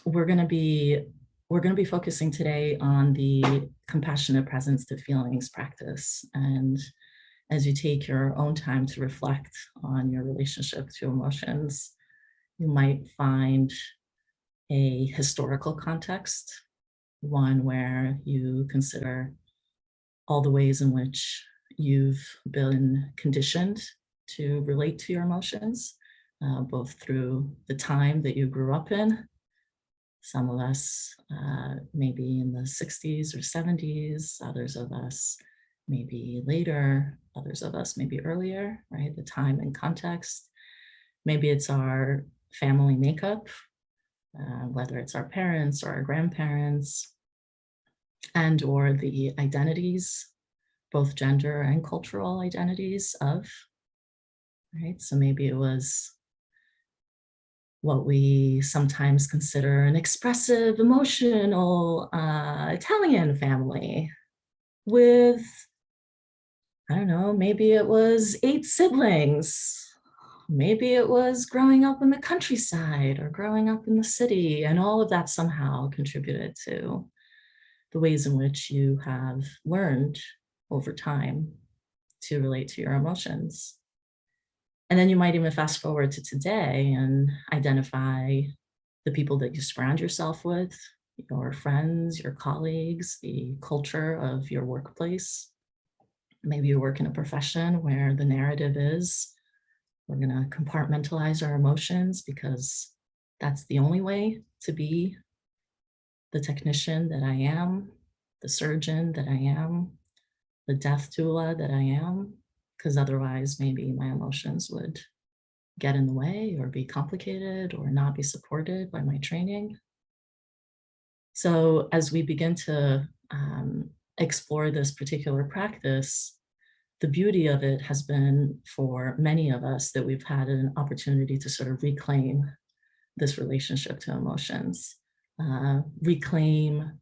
we're going to be focusing today on the compassionate presence to feelings practice. And as you take your own time to reflect on your relationship to emotions, you might find a historical context, one where you consider all the ways in which you've been conditioned to relate to your emotions, both through the time that you grew up in. Some of us maybe in the 60s or 70s, others of us maybe later, others of us maybe earlier, right? The time and context. Maybe it's our family makeup, whether it's our parents or our grandparents, and or the identities, both gender and cultural identities of, right? So maybe it was what we sometimes consider an expressive, emotional Italian family with, I don't know, maybe it was 8 siblings. Maybe it was growing up in the countryside or growing up in the city, and all of that somehow contributed to the ways in which you have learned over time to relate to your emotions. And then you might even fast forward to today and identify the people that you surround yourself with, your friends, your colleagues, the culture of your workplace. Maybe you work in a profession where the narrative is, we're going to compartmentalize our emotions because that's the only way to be the technician that I am, the surgeon that I am, the death doula that I am, because otherwise maybe my emotions would get in the way or be complicated or not be supported by my training. So as we begin to explore this particular practice, the beauty of it has been for many of us that we've had an opportunity to sort of reclaim this relationship to emotions, reclaim,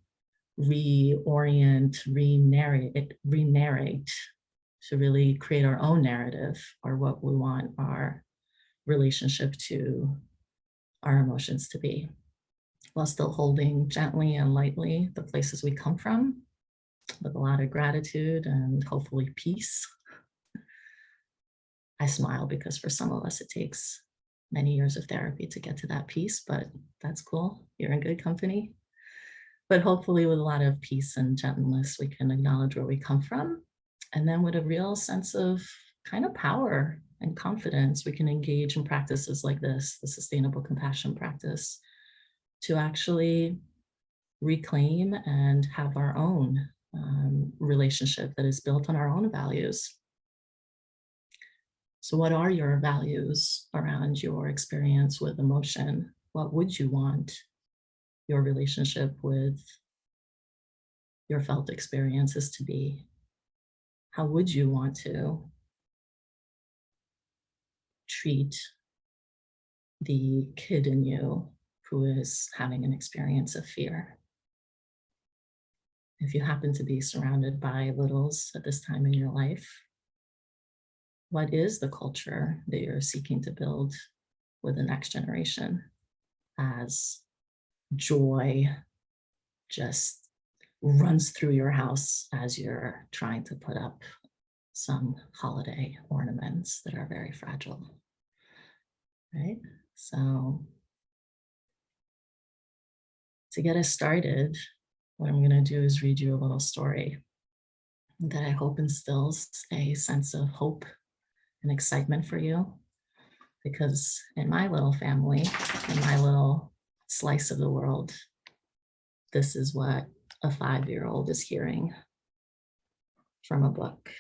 reorient, re-narrate, to really create our own narrative or what we want our relationship to our emotions to be, while still holding gently and lightly the places we come from, with a lot of gratitude and hopefully peace. I smile because for some of us it takes many years of therapy to get to that peace, but that's cool. You're in good company. But hopefully with a lot of peace and gentleness, we can acknowledge where we come from. And then with a real sense of kind of power and confidence, we can engage in practices like this, the sustainable compassion practice, to actually reclaim and have our own relationship that is built on our own values. So what are your values around your experience with emotion? What would you want your relationship with your felt experiences to be? How would you want to treat the kid in you who is having an experience of fear? If you happen to be surrounded by littles at this time in your life, what is the culture that you're seeking to build with the next generation as joy just runs through your house as you're trying to put up some holiday ornaments that are very fragile, right? So to get us started, what I'm going to do is read you a little story that I hope instills a sense of hope and excitement for you, because in my little family, in my little slice of the world, this is what a 5-year-old is hearing from a book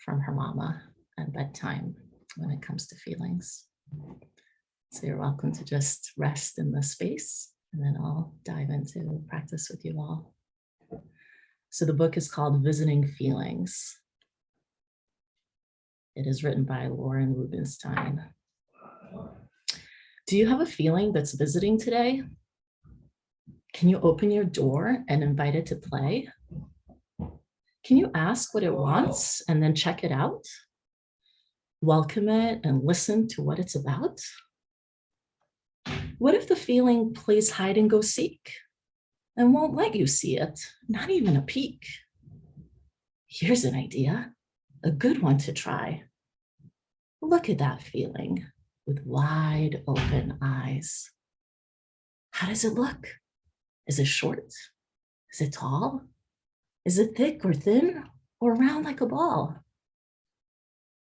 from her mama at bedtime when it comes to feelings. So you're welcome to just rest in this space, and then I'll dive into practice with you all. So the book is called Visiting Feelings. It is written by Lauren Rubinstein. Do you have a feeling that's visiting today? Can you open your door and invite it to play? Can you ask what it wants and then check it out? Welcome it and listen to what it's about? What if the feeling plays hide and go seek and won't let you see it, not even a peek? Here's an idea, a good one to try. Look at that feeling with wide open eyes. How does it look? Is it short? Is it tall? Is it thick or thin or round like a ball?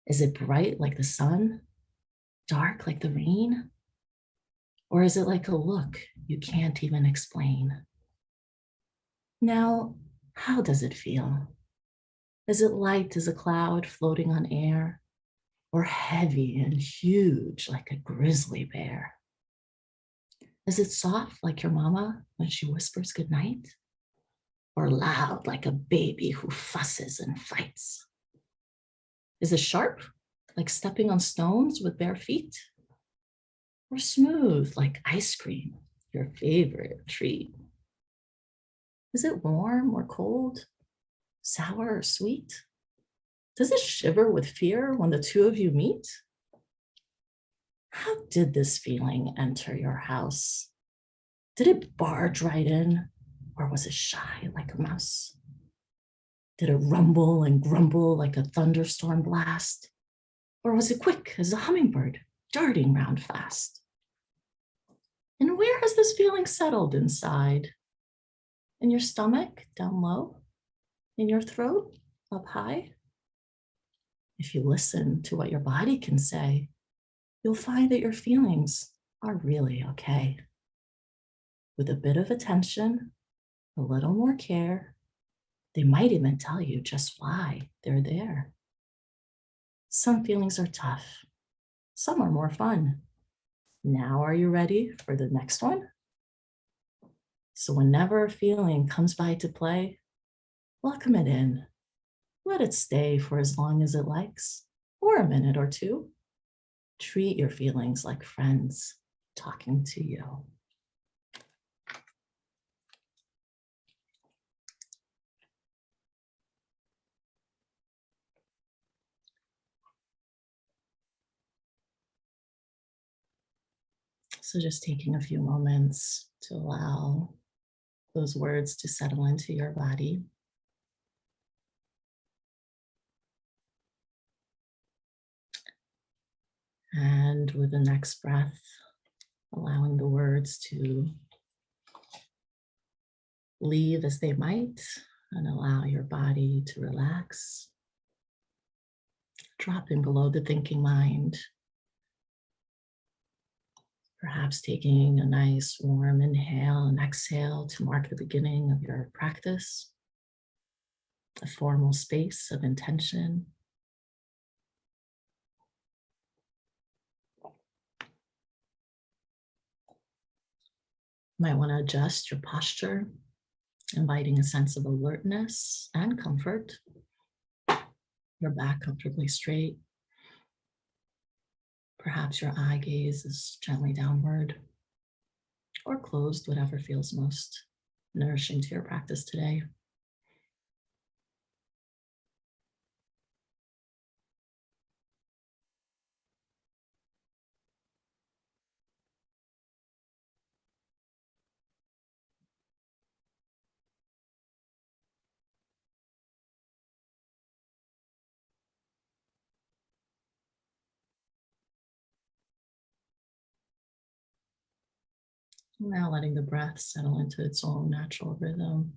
Is it bright like the sun, dark like the rain? Or is it like a look you can't even explain? Now, how does it feel? Is it light as a cloud floating on air, or heavy and huge like a grizzly bear? Is it soft like your mama when she whispers goodnight, or loud like a baby who fusses and fights? Is it sharp like stepping on stones with bare feet, or smooth like ice cream, your favorite treat? Is it warm or cold, sour or sweet? Does it shiver with fear when the two of you meet? How did this feeling enter your house? Did it barge right in, or was it shy like a mouse? Did it rumble and grumble like a thunderstorm blast? Or was it quick as a hummingbird, darting round fast? And where has this feeling settled inside? In your stomach, down low? In your throat, up high? If you listen to what your body can say, you'll find that your feelings are really okay. With a bit of attention, a little more care, they might even tell you just why they're there. Some feelings are tough. Some are more fun. Now, are you ready for the next one? So whenever a feeling comes by to play, welcome it in. Let it stay for as long as it likes, or a minute or two. Treat your feelings like friends talking to you. So just taking a few moments to allow those words to settle into your body. And with the next breath, allowing the words to leave as they might and allow your body to relax, dropping below the thinking mind. Perhaps taking a nice warm inhale and exhale to mark the beginning of your practice, a formal space of intention. You might want to adjust your posture, inviting a sense of alertness and comfort. Your back comfortably straight. Perhaps your eye gaze is gently downward or closed, whatever feels most nourishing to your practice today. Now letting the breath settle into its own natural rhythm.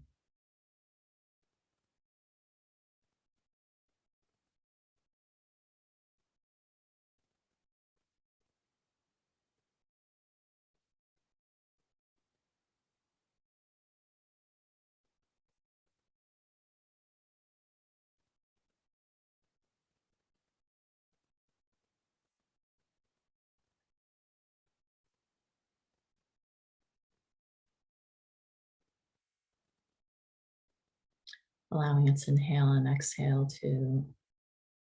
Allowing its inhale and exhale to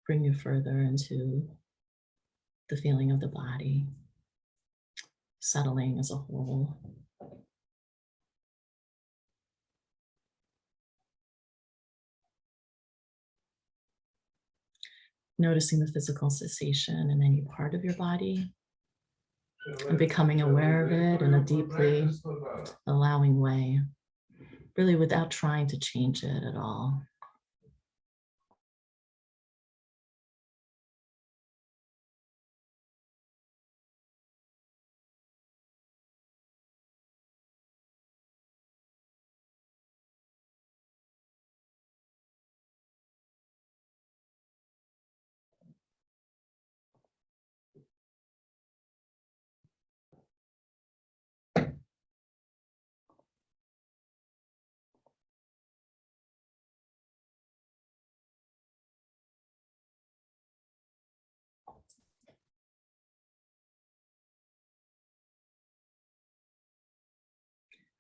bring you further into the feeling of the body, settling as a whole. Noticing the physical sensation in any part of your body, and becoming aware of it in a deeply allowing way, really without trying to change it at all.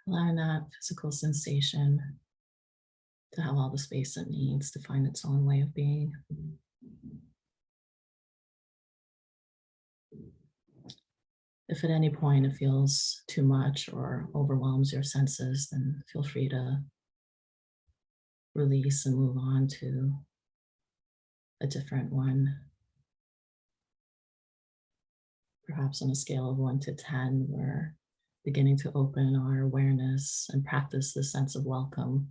Allowing that physical sensation to have all the space it needs to find its own way of being. If at any point it feels too much or overwhelms your senses, then feel free to release and move on to a different one. Perhaps on a scale of 1 to 10, we're beginning to open our awareness and practice the sense of welcome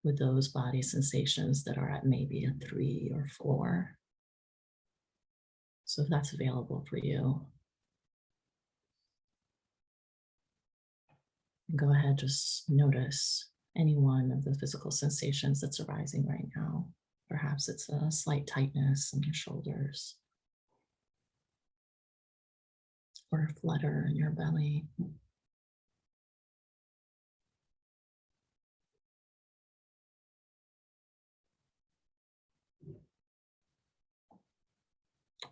with those body sensations that are at maybe a 3 or 4. So if that's available for you, go ahead, just notice any one of the physical sensations that's arising right now. Perhaps it's a slight tightness in your shoulders or a flutter in your belly.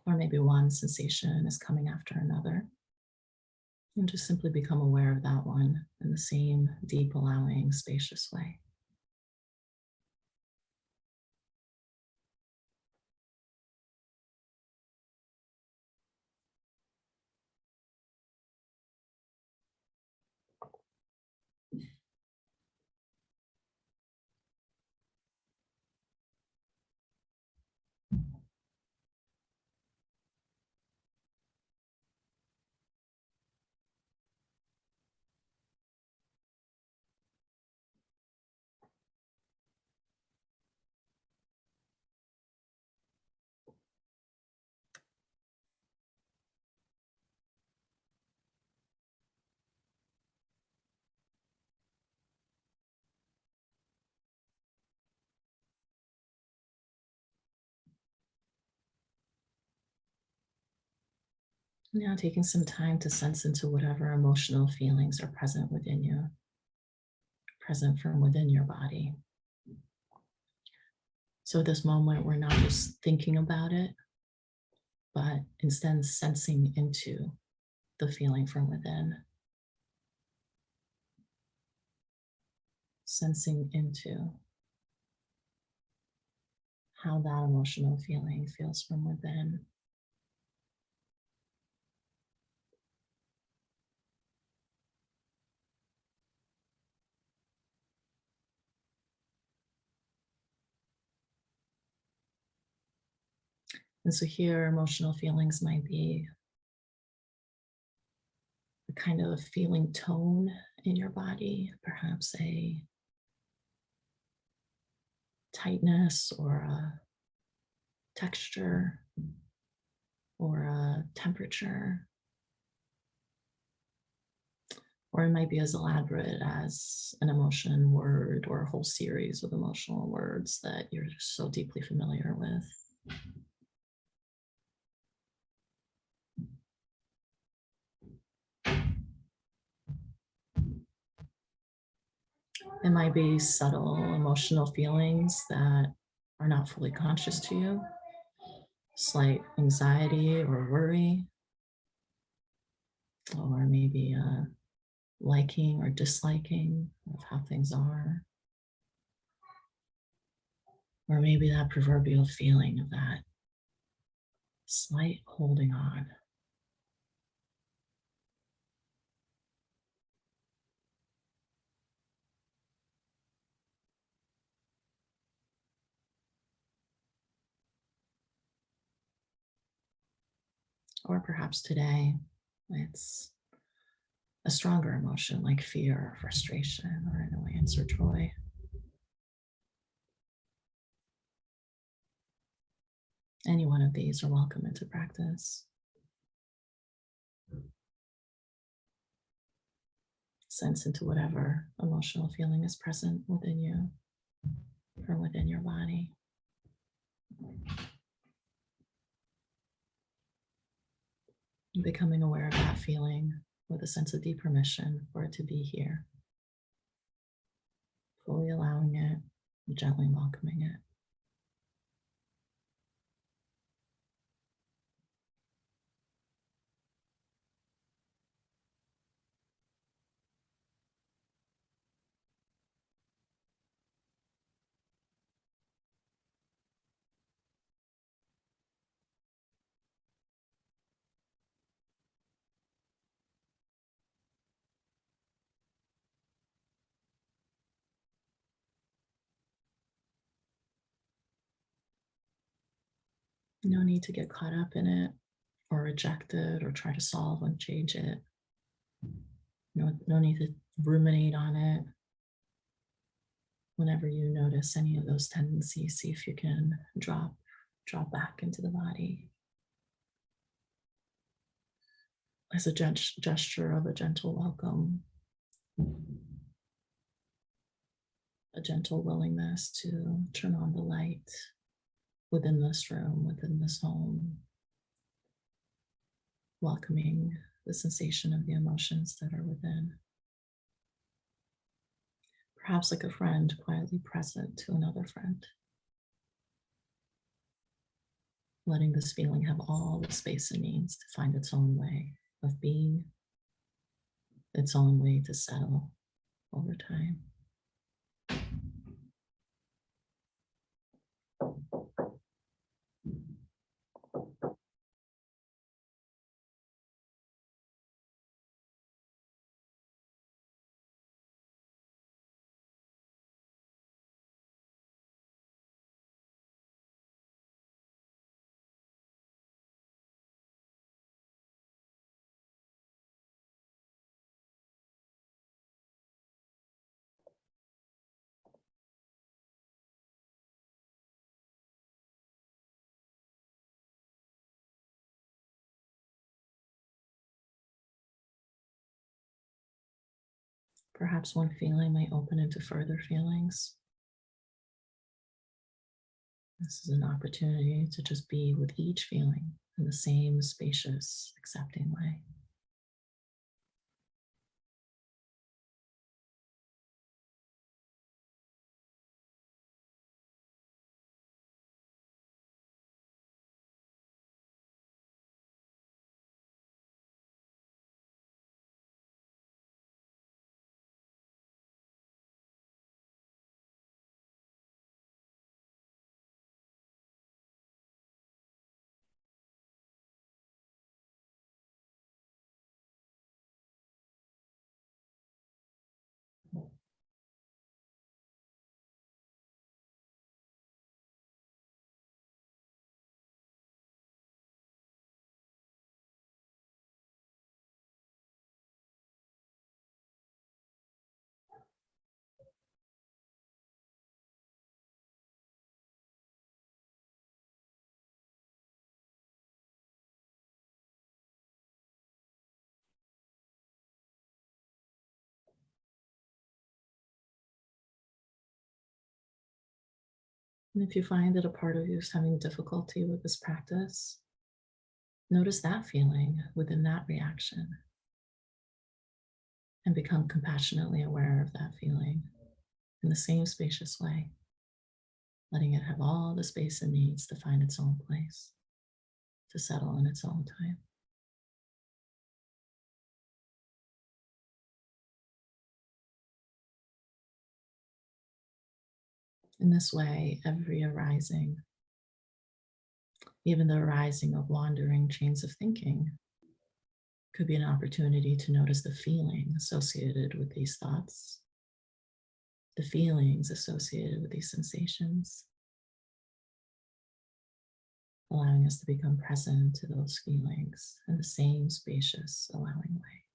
Or maybe one sensation is coming after another. And just simply become aware of that one in the same deep, allowing, spacious way. Now taking some time to sense into whatever emotional feelings are present within you, present from within your body. So at this moment, we're not just thinking about it, but instead sensing into the feeling from within. Sensing into how that emotional feeling feels from within. And so here, emotional feelings might be a kind of feeling tone in your body, perhaps a tightness or a texture or a temperature. Or it might be as elaborate as an emotion word or a whole series of emotional words that you're just so deeply familiar with. It might be subtle emotional feelings that are not fully conscious to you, slight anxiety or worry, or maybe a liking or disliking of how things are, or maybe that proverbial feeling of that slight holding on. Or perhaps today, It's a stronger emotion like fear or frustration or annoyance or joy. Any one of these are welcome into practice. Sense into whatever emotional feeling is present within you or within your body. Becoming aware of that feeling with a sense of deep permission for it to be here, fully allowing it, gently welcoming it. No need to get caught up in it or reject it or try to solve and change it. No need to ruminate on it. Whenever you notice any of those tendencies, see if you can drop back into the body as a gesture of a gentle welcome, a gentle willingness to turn on the light within this room, within this home, welcoming the sensation of the emotions that are within. Perhaps like a friend quietly present to another friend, letting this feeling have all the space it needs to find its own way of being, its own way to settle over time. Perhaps one feeling might open into further feelings. This is an opportunity to just be with each feeling in the same spacious, accepting way. And if you find that a part of you is having difficulty with this practice, notice that feeling within that reaction and become compassionately aware of that feeling in the same spacious way, letting it have all the space it needs to find its own place, to settle in its own time. In this way, every arising, even the arising of wandering chains of thinking, could be an opportunity to notice the feeling associated with these thoughts, the feelings associated with these sensations, allowing us to become present to those feelings in the same spacious, allowing way.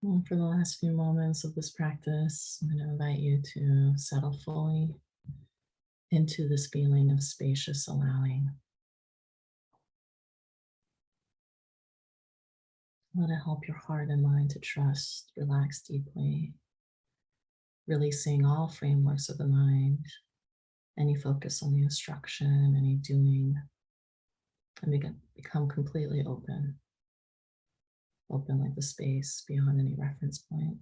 And for the last few moments of this practice, I'm going to invite you to settle fully into this feeling of spacious allowing. Let it help your heart and mind to trust, relax deeply, releasing all frameworks of the mind, any focus on the instruction, any doing, and become completely open. Open like the space beyond any reference point.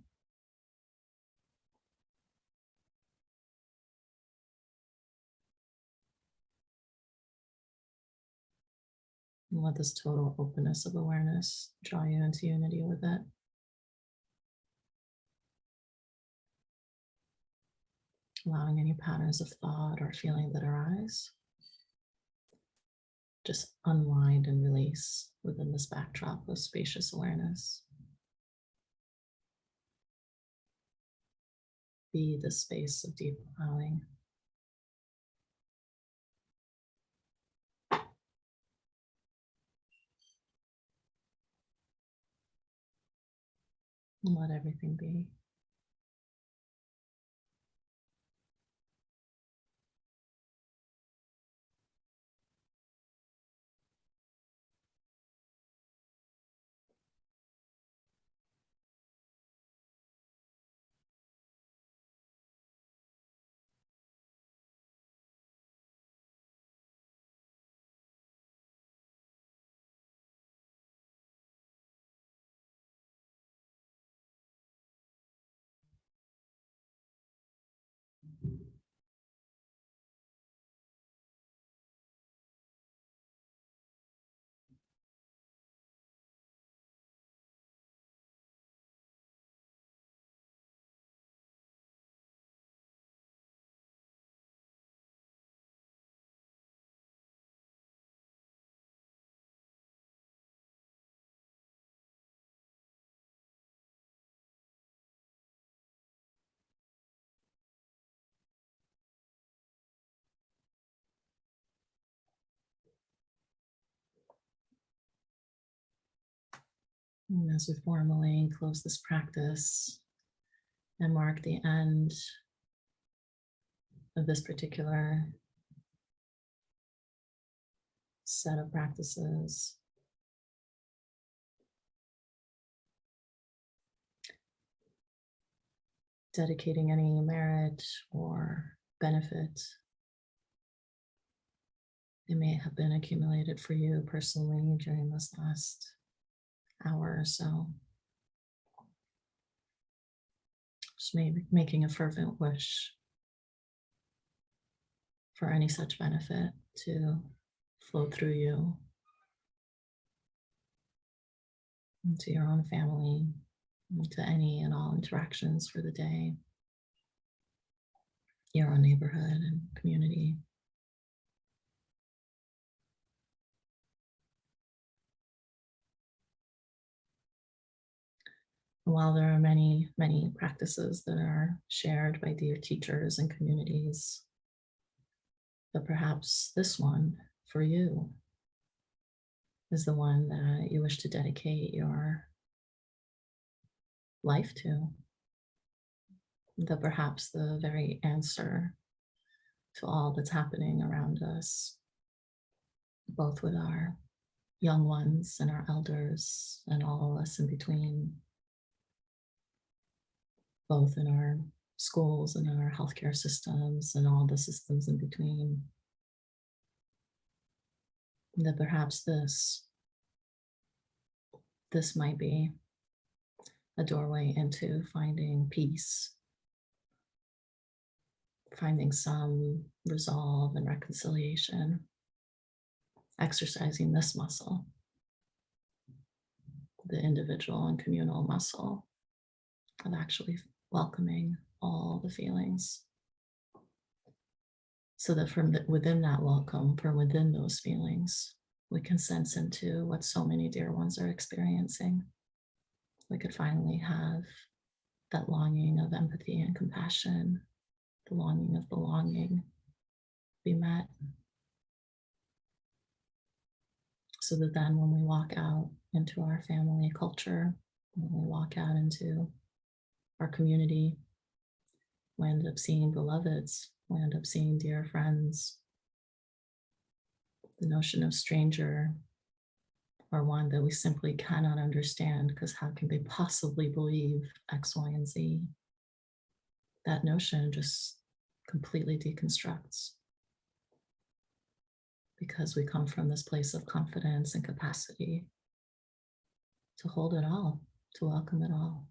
And let this total openness of awareness draw you into unity with it. Allowing any patterns of thought or feeling that arise, just unwind and release within this backdrop of spacious awareness. Be the space of deep allowing. And let everything be. And as we formally close this practice and mark the end of this particular set of practices, dedicating any merit or benefit that may have been accumulated for you personally during this last hour or so. Just maybe making a fervent wish for any such benefit to flow through you into your own family, into any and all interactions for the day, your own neighborhood and community. While there are many, many practices that are shared by dear teachers and communities, but perhaps this one for you is the one that you wish to dedicate your life to, that perhaps the very answer to all that's happening around us, both with our young ones and our elders and all of us in between, both in our schools and in our healthcare systems and all the systems in between, that perhaps this might be a doorway into finding peace, finding some resolve and reconciliation, exercising this muscle, the individual and communal muscle of actually welcoming all the feelings, so that within that welcome, from within those feelings, we can sense into what so many dear ones are experiencing. We could finally have that longing of empathy and compassion, the longing of belonging, be met. So that then when we walk out into our family culture, when we walk out into our community, we end up seeing beloveds, we end up seeing dear friends. The notion of stranger, or one that we simply cannot understand because how can they possibly believe X, Y, and Z? That notion just completely deconstructs, because we come from this place of confidence and capacity to hold it all, to welcome it all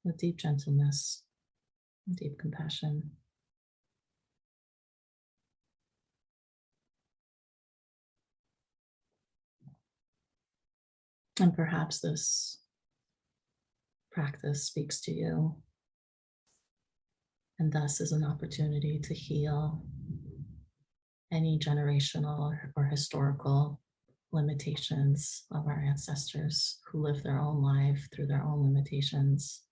with deep gentleness and deep compassion. And perhaps this practice speaks to you, and thus is an opportunity to heal any generational or historical limitations of our ancestors who lived their own life through their own limitations.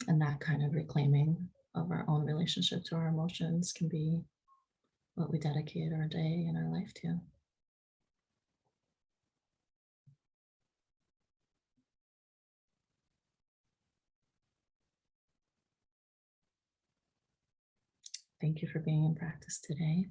And that kind of reclaiming of our own relationship to our emotions can be what we dedicate our day and our life to. Thank you for being in practice today.